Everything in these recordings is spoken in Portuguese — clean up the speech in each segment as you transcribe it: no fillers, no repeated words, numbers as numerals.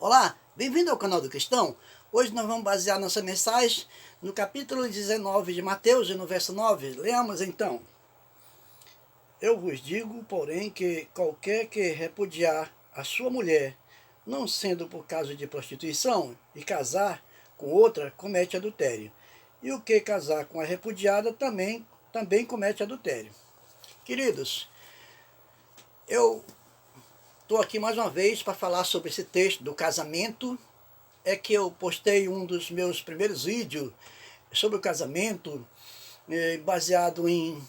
Olá, bem-vindo ao canal do Cristão. Hoje nós vamos basear nossa mensagem no capítulo 19 de Mateus, e no verso 9. Leamos então. Eu vos digo, porém, que qualquer que repudiar a sua mulher, não sendo por causa de prostituição, e casar com outra, comete adultério. E o que casar com a repudiada também comete adultério. Queridos, eu estou aqui mais uma vez para falar sobre esse texto do casamento. É que eu postei um dos meus primeiros vídeos sobre o casamento, baseado em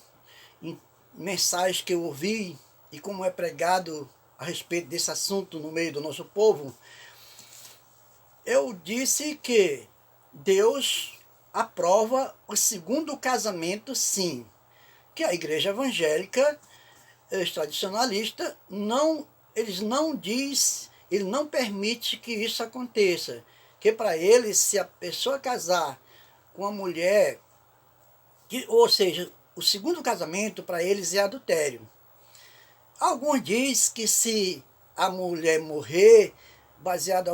mensagens que eu ouvi e como é pregado a respeito desse assunto no meio do nosso povo. Eu disse que Deus aprova o segundo casamento, sim, que a igreja evangélica tradicionalista ele não permite que isso aconteça, que para eles, se a pessoa casar com uma mulher, ou seja, o segundo casamento para eles é adultério. Alguns dizem que se a mulher morrer, baseado em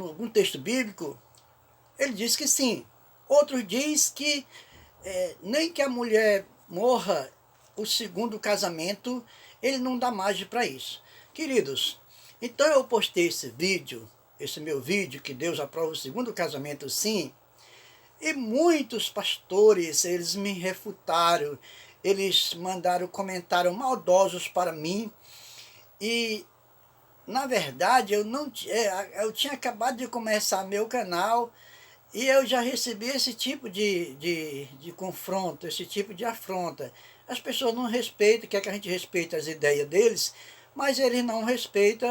algum texto bíblico, ele diz que sim. Outros dizem que nem que a mulher morra, o segundo casamento, ele não dá margem para isso. Queridos, então eu postei esse meu vídeo, que Deus aprova o segundo casamento sim, e muitos pastores, eles me refutaram, eles mandaram comentários maldosos para mim, e na verdade eu tinha acabado de começar meu canal, e eu já recebi esse tipo de confronto, esse tipo de afronta. As pessoas não respeitam, quer que a gente respeite as ideias deles, mas eles não respeitam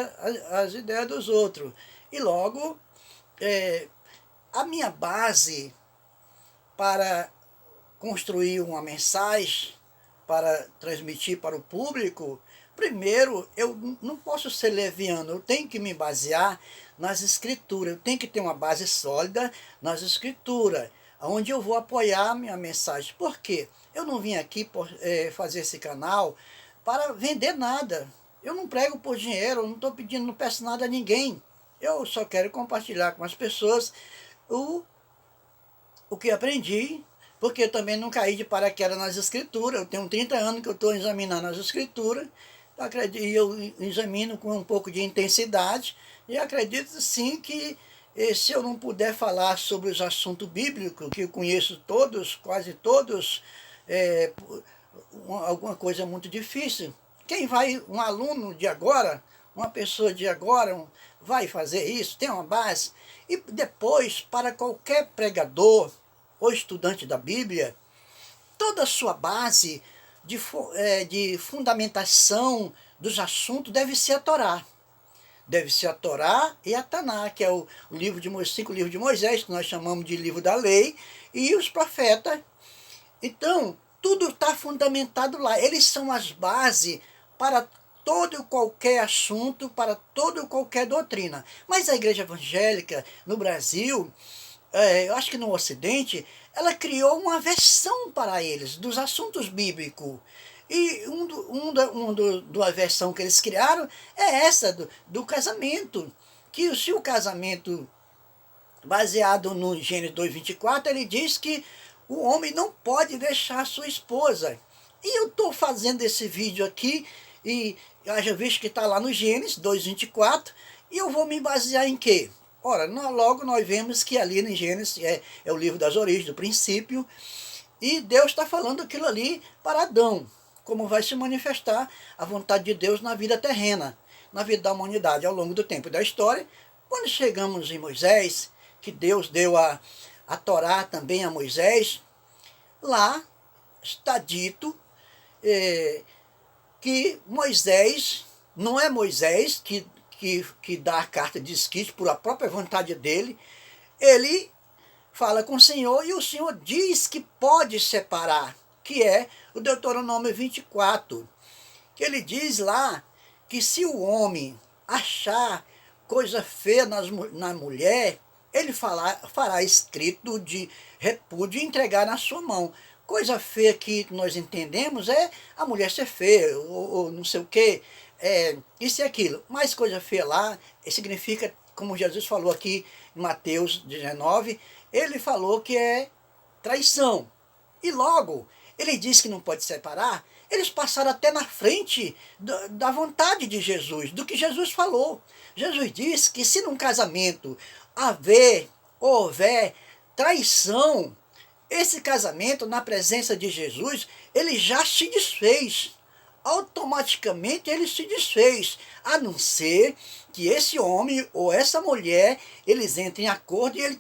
as ideias dos outros. E logo, a minha base para construir uma mensagem, para transmitir para o público, primeiro, eu não posso ser leviano, eu tenho que me basear nas escrituras, eu tenho que ter uma base sólida nas escrituras, onde eu vou apoiar a minha mensagem. Por quê? Eu não vim aqui fazer esse canal para vender nada. Eu não prego por dinheiro, eu não peço nada a ninguém. Eu só quero compartilhar com as pessoas o que aprendi, porque eu também não caí de paraquedas nas escrituras. Eu tenho 30 anos que eu estou examinando as escrituras, e eu examino com um pouco de intensidade, e acredito sim que se eu não puder falar sobre os assuntos bíblicos, que eu conheço todos, quase todos, alguma coisa muito difícil. Quem vai, um aluno de agora, uma pessoa de agora, vai fazer isso, tem uma base. E depois, para qualquer pregador ou estudante da Bíblia, toda a sua base de fundamentação dos assuntos deve ser a Torá. Deve ser a Torá e a Taná, que é o livro de 5 livros de Moisés, que nós chamamos de livro da lei, e os profetas. Então, tudo está fundamentado lá. Eles são as bases para todo e qualquer assunto, para toda e qualquer doutrina. Mas a igreja evangélica no Brasil, eu acho que no Ocidente, ela criou uma versão para eles dos assuntos bíblicos. E uma versão que eles criaram é essa do casamento. Que se o casamento, baseado no Gênesis 2:24, ele diz que o homem não pode deixar sua esposa. E eu estou fazendo esse vídeo aqui, e eu já visto que está lá no Gênesis 2:24, e eu vou me basear em quê? Ora, logo nós vemos que ali no Gênesis é o livro das origens, do princípio, e Deus está falando aquilo ali para Adão, como vai se manifestar a vontade de Deus na vida terrena, na vida da humanidade ao longo do tempo e da história. Quando chegamos em Moisés, que Deus deu a Torá também a Moisés, lá está dito que Moisés, não é Moisés que dá a carta de escrito por a própria vontade dele, ele fala com o Senhor e o Senhor diz que pode separar, que é o Deuteronômio 24, que ele diz lá que se o homem achar coisa feia na mulher, ele fará escrito de repúdio e entregar na sua mão. Coisa feia que nós entendemos é a mulher ser feia, ou não sei o quê, isso e aquilo. Mais coisa feia lá, significa, como Jesus falou aqui em Mateus 19, ele falou que é traição. E logo, ele disse que não pode separar, eles passaram até na frente da vontade de Jesus, do que Jesus falou. Jesus disse que se num casamento houver traição, esse casamento, na presença de Jesus, ele já se desfez. Automaticamente ele se desfez, a não ser que esse homem ou essa mulher, eles entrem em acordo e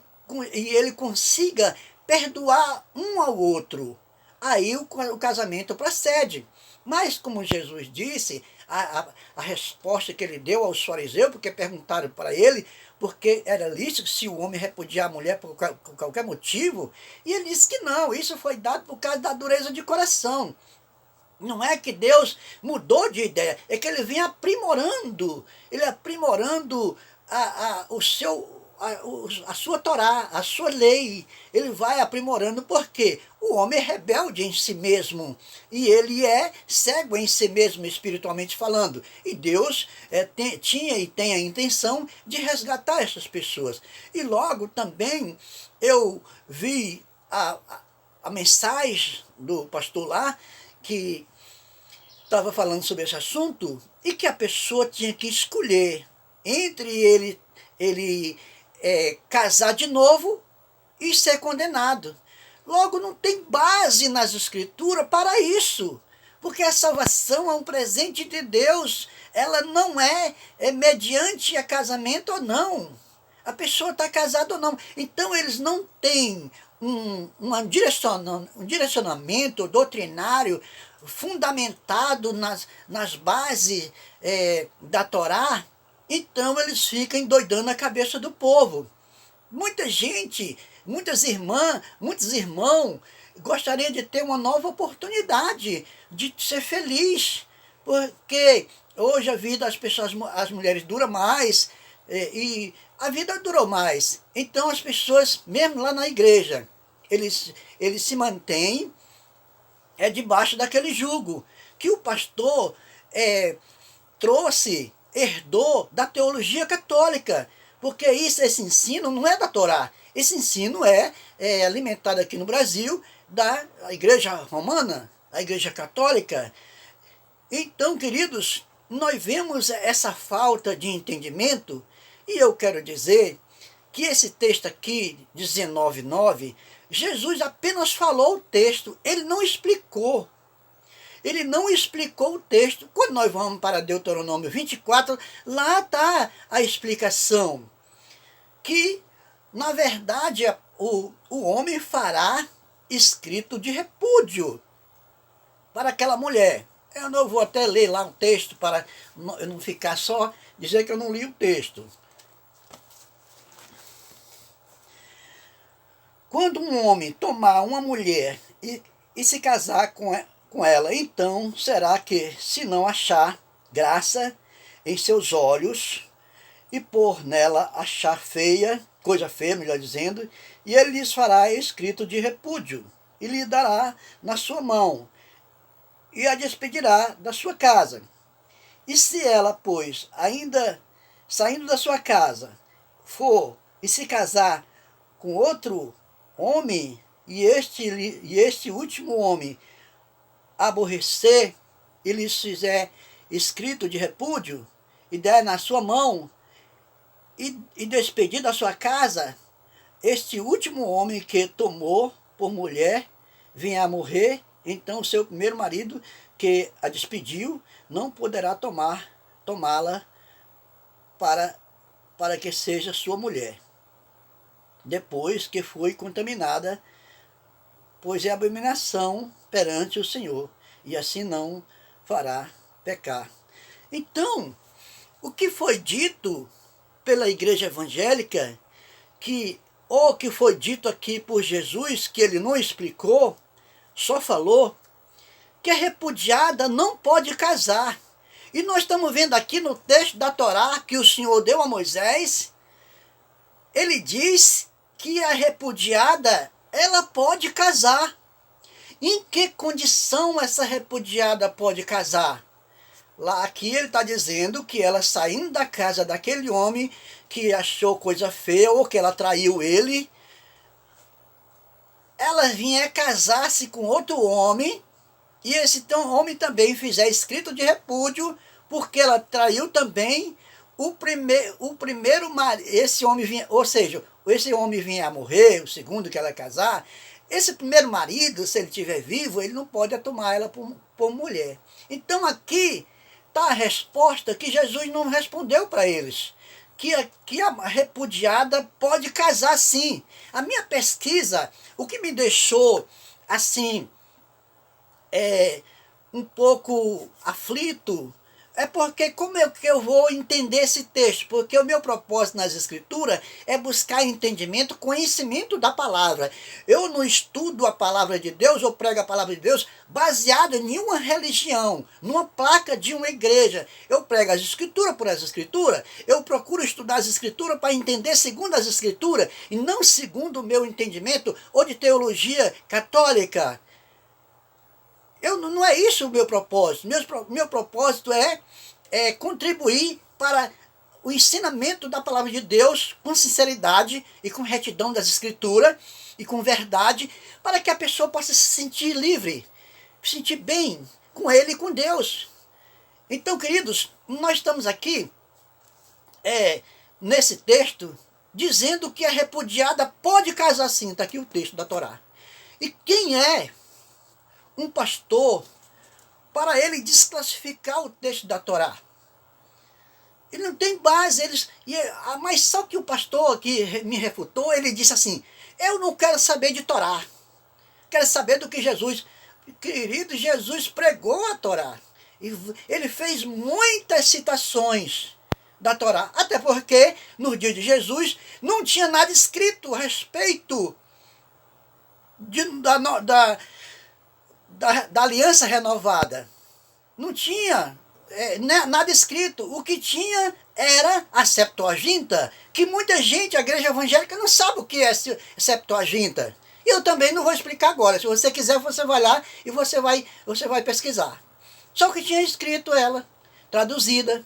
ele consiga perdoar um ao outro. Aí o casamento procede. Mas, como Jesus disse, a resposta que ele deu aos fariseus, porque perguntaram para ele, porque era lícito se o homem repudiar a mulher por qualquer motivo, e ele disse que não, isso foi dado por causa da dureza de coração. Não é que Deus mudou de ideia, é que ele vem aprimorando, a sua Torá, a sua lei. Ele vai aprimorando porque o homem é rebelde em si mesmo e ele é cego em si mesmo, espiritualmente falando. E Deus tinha e tem a intenção de resgatar essas pessoas. E logo também eu vi a mensagem do pastor lá, que estava falando sobre esse assunto, e que a pessoa tinha que escolher entre ele casar de novo e ser condenado. Logo, não tem base nas escrituras para isso, porque a salvação é um presente de Deus, ela não é mediante a casamento ou não. A pessoa está casada ou não. Então, eles não têm um direcionamento doutrinário fundamentado nas bases da Torá. Então eles ficam endoidando a cabeça do povo. Muita gente, muitas irmãs, muitos irmãos gostariam de ter uma nova oportunidade de ser feliz, porque hoje a vida das pessoas, as mulheres dura mais, e a vida durou mais. Então as pessoas, mesmo lá na igreja, eles se mantêm debaixo daquele jugo que o pastor herdou da teologia católica, porque esse ensino não é da Torá, esse ensino é alimentado aqui no Brasil da igreja romana, a igreja católica. Então, queridos, nós vemos essa falta de entendimento, e eu quero dizer que esse texto aqui, 19:9, Jesus apenas falou o texto, ele não explicou. Ele não explicou o texto. Quando nós vamos para Deuteronômio 24, lá está a explicação. Que, na verdade, o homem fará escrito de repúdio para aquela mulher. Eu não vou até ler lá um texto para eu não ficar só dizer que eu não li o texto. Quando um homem tomar uma mulher e se casar com ela, então será que, se não achar graça em seus olhos, e por nela achar coisa feia, melhor dizendo, e ele lhes fará escrito de repúdio, e lhe dará na sua mão, e a despedirá da sua casa. E se ela, pois, ainda saindo da sua casa, for e se casar com outro homem, e este último homem aborrecer e lhes fizer escrito de repúdio, e der na sua mão, e despedir da sua casa, este último homem que tomou por mulher venha a morrer, então o seu primeiro marido, que a despediu, não poderá tomá-la para que seja sua mulher, depois que foi contaminada, pois é abominação perante o Senhor, e assim não fará pecar. Então, o que foi dito pela igreja evangélica, que foi dito aqui por Jesus, que ele não explicou, só falou, que a repudiada não pode casar. E nós estamos vendo aqui no texto da Torá, que o Senhor deu a Moisés, ele diz que a repudiada, ela pode casar. Em que condição essa repudiada pode casar? Lá aqui ele está dizendo que ela saindo da casa daquele homem que achou coisa feia ou que ela traiu ele, ela vinha casar-se com outro homem e esse homem também fizer escrito de repúdio porque ela traiu também o primeiro marido. Esse homem vinha, ou seja, esse homem vinha a morrer, o segundo que ela ia casar. Esse primeiro marido, se ele estiver vivo, ele não pode tomar ela por mulher. Então aqui está a resposta que Jesus não respondeu para eles. Que a repudiada pode casar sim. A minha pesquisa, o que me deixou assim, um pouco aflito, é porque como é que eu vou entender esse texto? Porque o meu propósito nas escrituras é buscar entendimento, conhecimento da palavra. Eu não estudo a palavra de Deus, ou prego a palavra de Deus baseado em nenhuma religião, numa placa de uma igreja. Eu prego as escrituras por as escrituras, eu procuro estudar as escrituras para entender segundo as escrituras, e não segundo o meu entendimento, ou de teologia católica. Não é isso o meu propósito. Meu propósito é contribuir para o ensinamento da palavra de Deus com sinceridade e com retidão das escrituras e com verdade, para que a pessoa possa se sentir livre, se sentir bem com ele e com Deus. Então, queridos, nós estamos aqui nesse texto dizendo que a repudiada pode casar sim. Está aqui o texto da Torá. E quem é um pastor para ele desclassificar o texto da Torá? Ele não tem base. Mas só que o pastor que me refutou, ele disse assim: eu não quero saber de Torá, quero saber do que Jesus. Querido, Jesus pregou a Torá. Ele fez muitas citações da Torá, até porque no dia de Jesus não tinha nada escrito a respeito da aliança renovada. Não tinha nada escrito. O que tinha era a Septuaginta, que muita gente, a igreja evangélica, não sabe o que é Septuaginta. E eu também não vou explicar agora. Se você quiser, você vai lá e você vai pesquisar. Só que tinha escrito ela, traduzida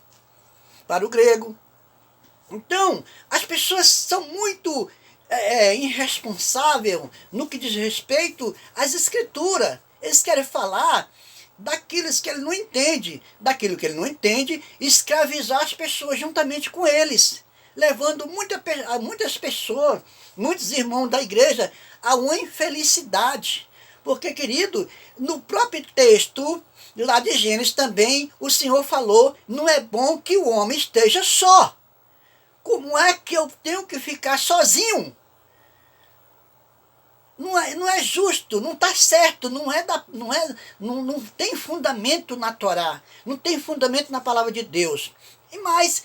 para o grego. Então, as pessoas são muito irresponsáveis no que diz respeito às escrituras. Eles querem falar daquilo que ele não entende. Daquilo que ele não entende, escravizar as pessoas juntamente com eles, levando muitas pessoas, muitos irmãos da igreja, a uma infelicidade. Porque, querido, no próprio texto lá de Gênesis também, o Senhor falou: não é bom que o homem esteja só. Como é que eu tenho que ficar sozinho? Não é justo, não está certo, não tem fundamento na Torá, não tem fundamento na palavra de Deus. Mas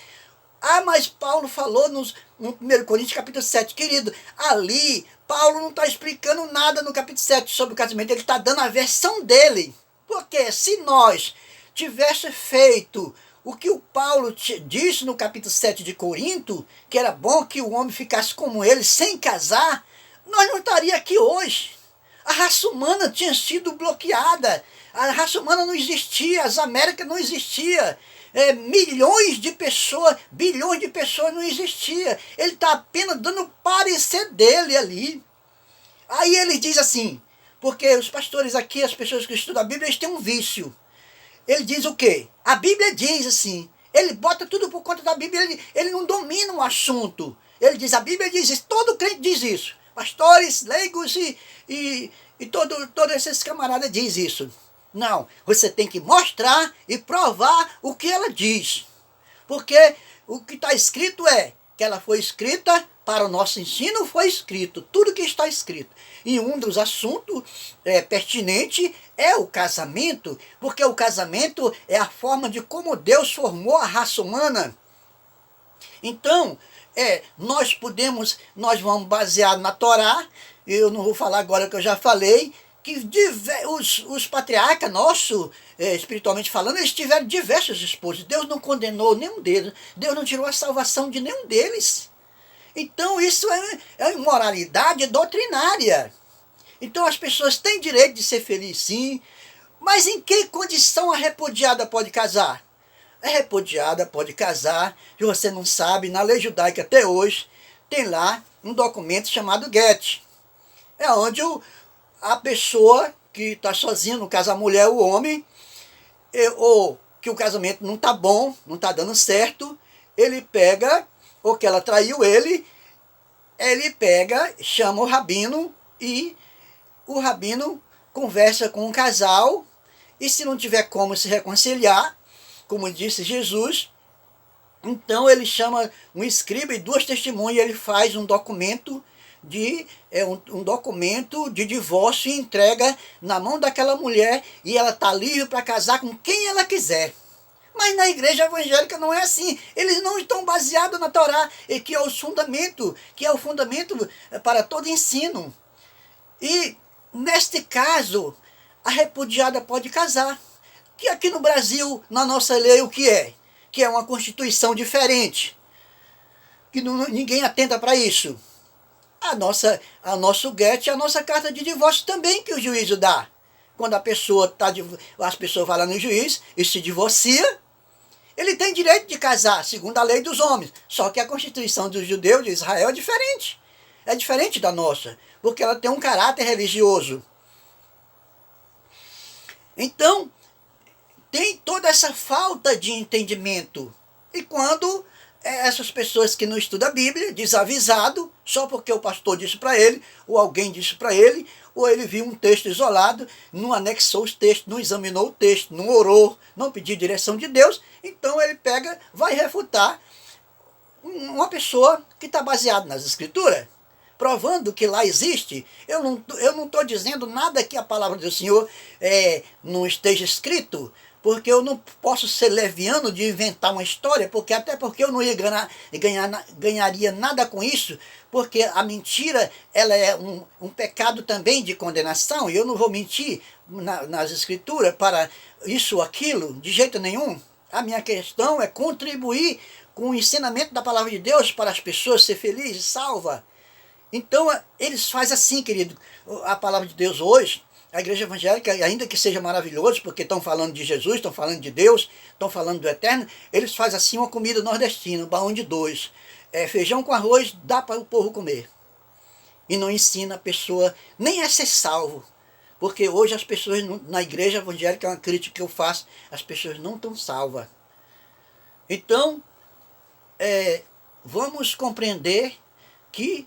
Paulo falou no 1 Coríntios capítulo 7, querido, ali Paulo não está explicando nada no capítulo 7 sobre o casamento, ele está dando a versão dele. Porque se nós tivéssemos feito o que o Paulo disse no capítulo 7 de Corinto, que era bom que o homem ficasse como ele, sem casar, nós não estaríamos aqui hoje. A raça humana tinha sido bloqueada. A raça humana não existia, as Américas não existiam. Milhões de pessoas, bilhões de pessoas não existiam. Ele está apenas dando o parecer dele ali. Aí ele diz assim, porque os pastores aqui, as pessoas que estudam a Bíblia, eles têm um vício. Ele diz o quê? A Bíblia diz assim. Ele bota tudo por conta da Bíblia, ele não domina o assunto. Ele diz, a Bíblia diz isso, todo crente diz isso. Pastores, leigos e todos esses camaradas dizem isso. Não, você tem que mostrar e provar o que ela diz. Porque o que está escrito é que ela foi escrita para o nosso ensino, foi escrito, tudo que está escrito. E um dos assuntos pertinentes é o casamento, porque o casamento é a forma de como Deus formou a raça humana. Então, nós vamos basear na Torá. Eu não vou falar agora que eu já falei, que os patriarcas nossos, espiritualmente falando, eles tiveram diversos esposos. Deus não condenou nenhum deles. Deus não tirou a salvação de nenhum deles. Então isso é imoralidade doutrinária. Então as pessoas têm direito de ser felizes, sim. Mas em que condição a repudiada pode casar? é repudiada, pode casar. Se você não sabe, na lei judaica até hoje, tem lá um documento chamado get. É onde a pessoa que está sozinha, no caso a mulher ou o homem, ou que o casamento não está bom, não está dando certo, ele pega, ou que ela traiu ele pega, chama o rabino e o rabino conversa com o casal e se não tiver como se reconciliar, como disse Jesus, então ele chama um escriba e duas testemunhas, ele faz um documento um documento de divórcio e entrega na mão daquela mulher e ela está livre para casar com quem ela quiser. Mas na igreja evangélica não é assim. Eles não estão baseados na Torá, que é o fundamento para todo ensino. E neste caso, a repudiada pode casar. Que aqui no Brasil, na nossa lei, o que é? Que é uma constituição diferente. Que ninguém atenta para isso. A nosso get, a nossa carta de divórcio também que o juízo dá. Quando as pessoas vão lá no juiz e se divorcia, ele tem direito de casar, segundo a lei dos homens. Só que a constituição dos judeus de Israel é diferente. É diferente da nossa, porque ela tem um caráter religioso. Então, tem toda essa falta de entendimento. E quando essas pessoas que não estudam a Bíblia, desavisado, só porque o pastor disse para ele, ou alguém disse para ele, ou ele viu um texto isolado, não anexou os textos, não examinou o texto, não orou, não pediu direção de Deus, então ele vai refutar uma pessoa que está baseada nas Escrituras, provando que lá existe. Eu não estou dizendo nada que a palavra do Senhor não esteja escrito, porque eu não posso ser leviano de inventar uma história, até porque eu não ia ganharia nada com isso, porque a mentira ela é um pecado também de condenação, e eu não vou mentir nas escrituras para isso ou aquilo, de jeito nenhum. A minha questão é contribuir com o ensinamento da palavra de Deus para as pessoas ser felizes, salva. Então, eles fazem assim, querido, a palavra de Deus hoje. A igreja evangélica, ainda que seja maravilhoso, porque estão falando de Jesus, estão falando de Deus, estão falando do Eterno, eles fazem assim uma comida nordestina, um baú de dois. Feijão com arroz, dá para o povo comer. E não ensina a pessoa nem a ser salvo. Porque hoje as pessoas, na igreja evangélica, é uma crítica que eu faço, as pessoas não estão salvas. Então, vamos compreender que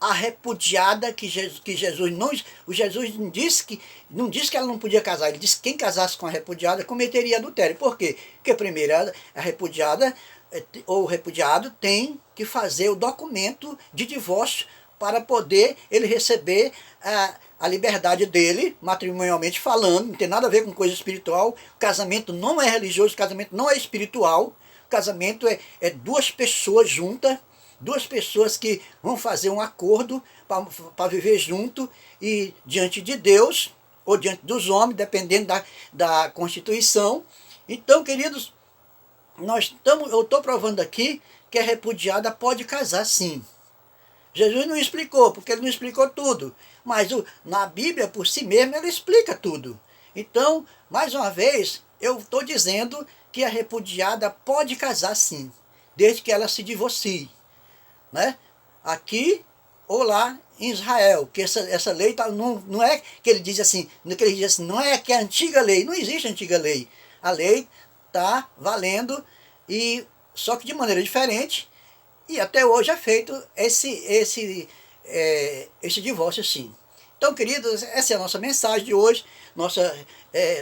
a repudiada que Jesus não disse que ela não podia casar, ele disse que quem casasse com a repudiada cometeria adultério. Por quê? Porque primeiro a repudiada ou o repudiado tem que fazer o documento de divórcio para poder ele receber a liberdade dele, matrimonialmente falando, não tem nada a ver com coisa espiritual. O casamento não é religioso, o casamento não é espiritual, o casamento é duas pessoas juntas, duas pessoas que vão fazer um acordo para viver junto e diante de Deus, ou diante dos homens, dependendo da Constituição. Então, queridos, eu estou provando aqui que a repudiada pode casar sim. Jesus não explicou, porque ele não explicou tudo. Mas na Bíblia, por si mesmo, ele explica tudo. Então, mais uma vez, eu estou dizendo que a repudiada pode casar sim, desde que ela se divorcie. Né? Aqui ou lá em Israel, que essa lei não é que ele diz assim, não é que é a antiga lei, não existe antiga lei. A lei está valendo, e só que de maneira diferente, e até hoje é feito esse divórcio sim. Então, queridos, essa é a nossa mensagem de hoje.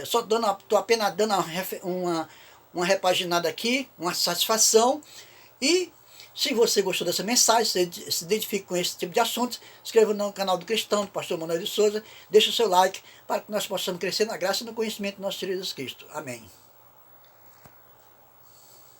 Estou apenas dando uma repaginada aqui, uma satisfação. E se você gostou dessa mensagem, se identifica com esse tipo de assunto, inscreva no canal do Cristão, do pastor Manuel de Souza, deixe o seu like para que nós possamos crescer na graça e no conhecimento do nosso Senhor Jesus Cristo. Amém.